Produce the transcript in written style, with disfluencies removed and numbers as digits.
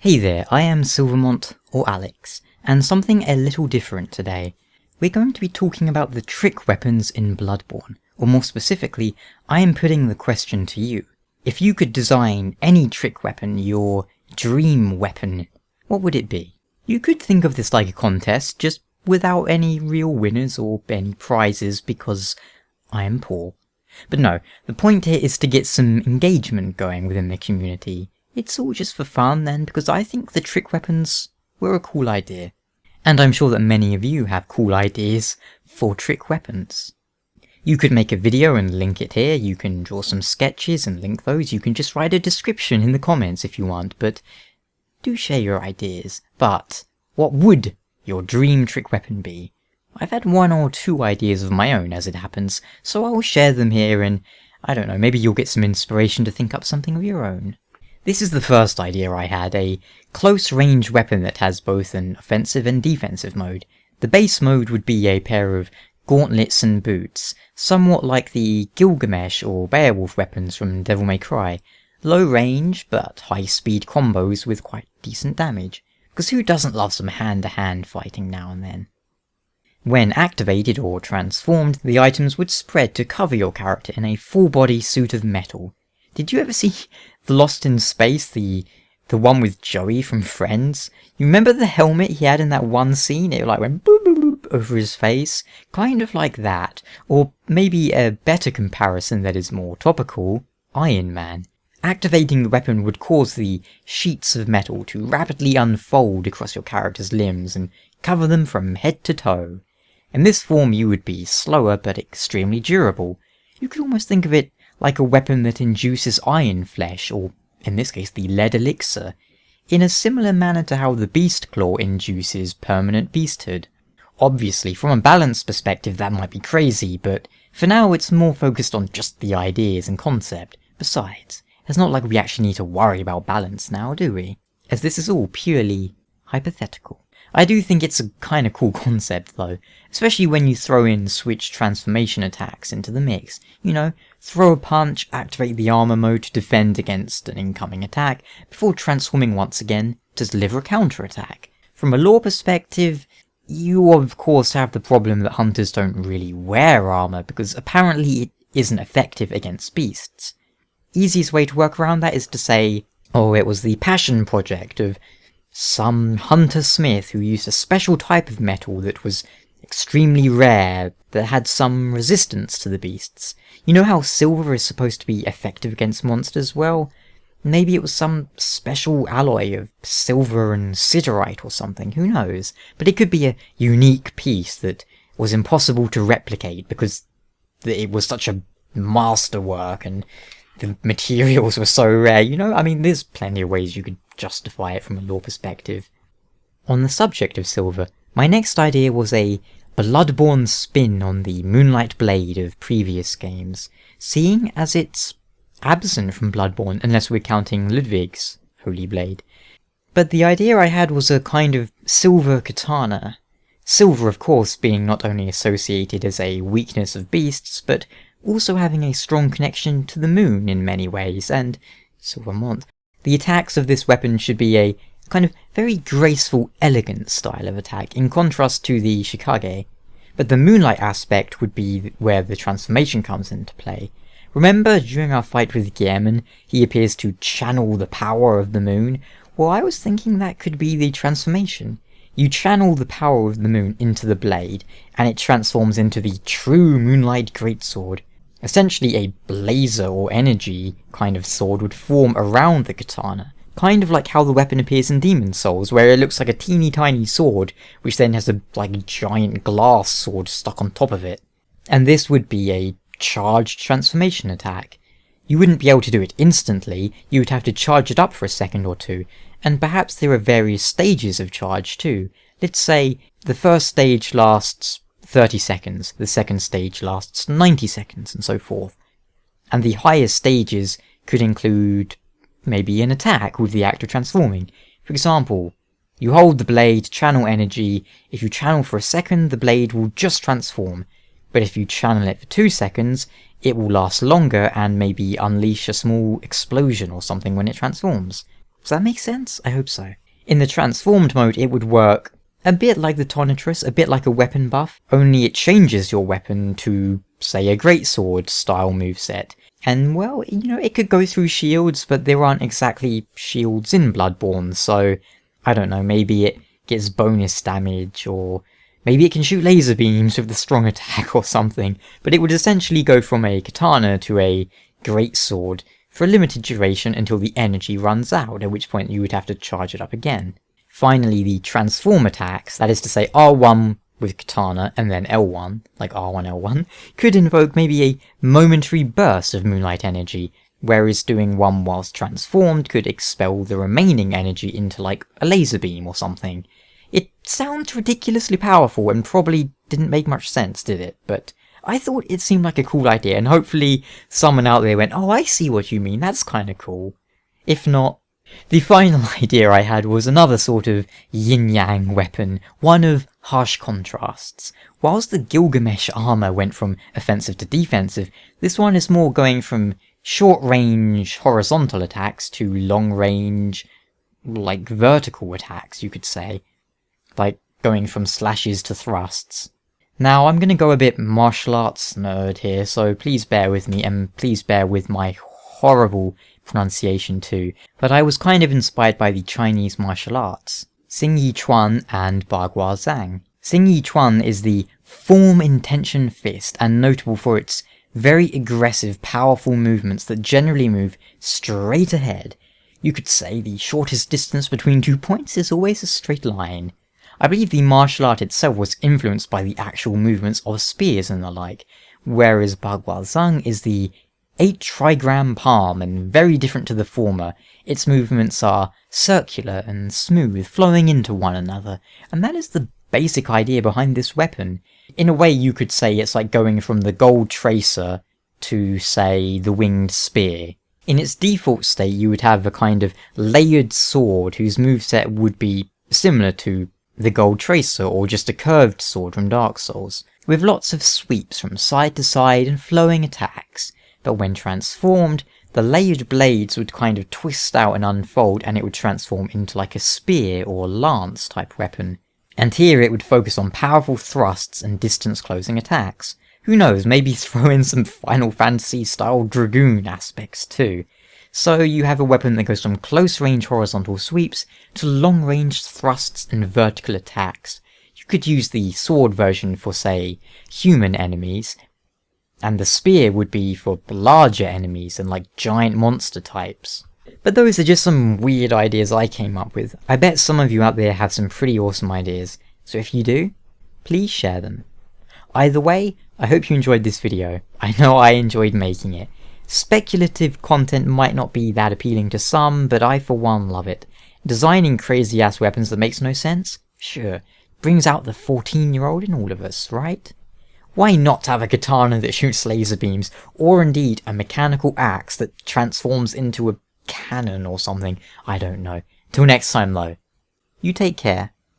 Hey there, I am Mont, or Alex, and something a little different today. We're going to be talking about the trick weapons in Bloodborne, or more specifically, I am putting the question to you. If you could design any trick weapon, your dream weapon, what would it be? You could think of this like a contest, just without any real winners or any prizes because I am poor. But no, the point here is to get some engagement going within the community. It's all just for fun and because I think the trick weapons were a cool idea. And I'm sure that many of you have cool ideas for trick weapons. You could make a video and link it here, you can draw some sketches and link those, you can just write a description in the comments if you want, but do share your ideas. But what would your dream trick weapon be? I've had one or two ideas of my own as it happens, so I'll share them here and, I don't know, maybe you'll get some inspiration to think up something of your own. This is the first idea I had, a close-range weapon that has both an offensive and defensive mode. The base mode would be a pair of gauntlets and boots, somewhat like the Gilgamesh or Beowulf weapons from Devil May Cry. Low range, but high-speed combos with quite decent damage, because who doesn't love some hand-to-hand fighting now and then? When activated or transformed, the items would spread to cover your character in a full-body suit of metal. Did you ever see Lost in Space, the one with Joey from Friends? You remember the helmet he had in that one scene? It like went boop boop boop over his face? Kind of like that. Or maybe a better comparison that is more topical, Iron Man. Activating the weapon would cause the sheets of metal to rapidly unfold across your character's limbs and cover them from head to toe. In this form you would be slower but extremely durable. You could almost think of it like a weapon that induces iron flesh, or in this case the lead elixir, in a similar manner to how the beast claw induces permanent beasthood. Obviously, from a balance perspective that might be crazy, but for now it's more focused on just the ideas and concept. Besides, it's not like we actually need to worry about balance now, do we? As this is all purely hypothetical. I do think it's a kinda cool concept though, especially when you throw in switch transformation attacks into the mix. You know, throw a punch, activate the armour mode to defend against an incoming attack, before transforming once again to deliver a counter-attack. From a lore perspective, you of course have the problem that hunters don't really wear armour because apparently it isn't effective against beasts. Easiest way to work around that is to say, oh, it was the passion project of some hunter-smith who used a special type of metal that was extremely rare, that had some resistance to the beasts. You know how silver is supposed to be effective against monsters? Well, maybe it was some special alloy of silver and siderite or something, who knows? But it could be a unique piece that was impossible to replicate because it was such a masterwork and the materials were so rare, you know? I mean, there's plenty of ways you could justify it from a lore perspective. On the subject of silver, my next idea was a Bloodborne spin on the Moonlight Blade of previous games, seeing as it's absent from Bloodborne unless we're counting Ludwig's Holy Blade. But the idea I had was a kind of silver katana. Silver, of course, being not only associated as a weakness of beasts, but also having a strong connection to the moon in many ways, and silver Mont. The attacks of this weapon should be a kind of very graceful, elegant style of attack, in contrast to the Shikage. But the moonlight aspect would be where the transformation comes into play. Remember during our fight with Gehrman, he appears to channel the power of the moon? Well, I was thinking that could be the transformation. You channel the power of the moon into the blade, and it transforms into the true Moonlight Greatsword. Essentially a blazer or energy kind of sword would form around the katana, kind of like how the weapon appears in Demon's Souls, where it looks like a teeny tiny sword, which then has a giant glass sword stuck on top of it. And this would be a charged transformation attack. You wouldn't be able to do it instantly, you would have to charge it up for a second or two, and perhaps there are various stages of charge too. Let's say the first stage lasts 30 seconds, the second stage lasts 90 seconds, and so forth. And the highest stages could include maybe an attack with the act of transforming. For example, you hold the blade, channel energy, if you channel for a second the blade will just transform, but if you channel it for 2 seconds it will last longer and maybe unleash a small explosion or something when it transforms. Does that make sense? I hope so. In the transformed mode, it would work a bit like the Tonitrus, a bit like a weapon buff, only it changes your weapon to, say, a greatsword style moveset. And well, it could go through shields, but there aren't exactly shields in Bloodborne, so I don't know, maybe it gets bonus damage, or maybe it can shoot laser beams with the strong attack or something, but it would essentially go from a katana to a greatsword for a limited duration until the energy runs out, at which point you would have to charge it up again. Finally, the transform attacks, that is to say R1 with katana and then L1, like R1 L1, could invoke maybe a momentary burst of moonlight energy, whereas doing one whilst transformed could expel the remaining energy into like a laser beam or something. It sounds ridiculously powerful and probably didn't make much sense, did it? But I thought it seemed like a cool idea, and hopefully someone out there went, oh, I see what you mean, that's kinda cool. If not, the final idea I had was another sort of yin-yang weapon, one of harsh contrasts. Whilst the Gilgamesh armour went from offensive to defensive, this one is more going from short-range horizontal attacks to long-range, like vertical attacks, you could say. Like going from slashes to thrusts. Now, I'm gonna go a bit martial arts nerd here, so please bear with me, and please bear with my horrible pronunciation too, but I was kind of inspired by the Chinese martial arts, Xing Yi Chuan and Bagua Zhang. Xing Yi Chuan is the form intention fist, and notable for its very aggressive, powerful movements that generally move straight ahead. You could say the shortest distance between 2 points is always a straight line. I believe the martial art itself was influenced by the actual movements of spears and the like, whereas Bagua Zhang is the 8 trigram palm and very different to the former. Its movements are circular and smooth, flowing into one another, and that is the basic idea behind this weapon. In a way, you could say it's like going from the gold tracer to, say, the winged spear. In its default state, you would have a kind of layered sword whose moveset would be similar to the gold tracer, or just a curved sword from Dark Souls, with lots of sweeps from side to side and flowing attacks. But when transformed, the layered blades would kind of twist out and unfold, and it would transform into like a spear or lance type weapon. And here it would focus on powerful thrusts and distance closing attacks. Who knows, maybe throw in some Final Fantasy style Dragoon aspects too. So you have a weapon that goes from close range horizontal sweeps to long range thrusts and vertical attacks. You could use the sword version for, say, human enemies, and the spear would be for larger enemies and like giant monster types. But those are just some weird ideas I came up with. I bet some of you out there have some pretty awesome ideas, so if you do, please share them. Either way, I hope you enjoyed this video. I know I enjoyed making it. Speculative content might not be that appealing to some, but I for one love it. Designing crazy ass weapons that makes no sense? Sure, brings out the 14-year-old in all of us, right? Why not have a katana that shoots laser beams, or indeed a mechanical axe that transforms into a cannon or something? I don't know. Till next time though, you take care.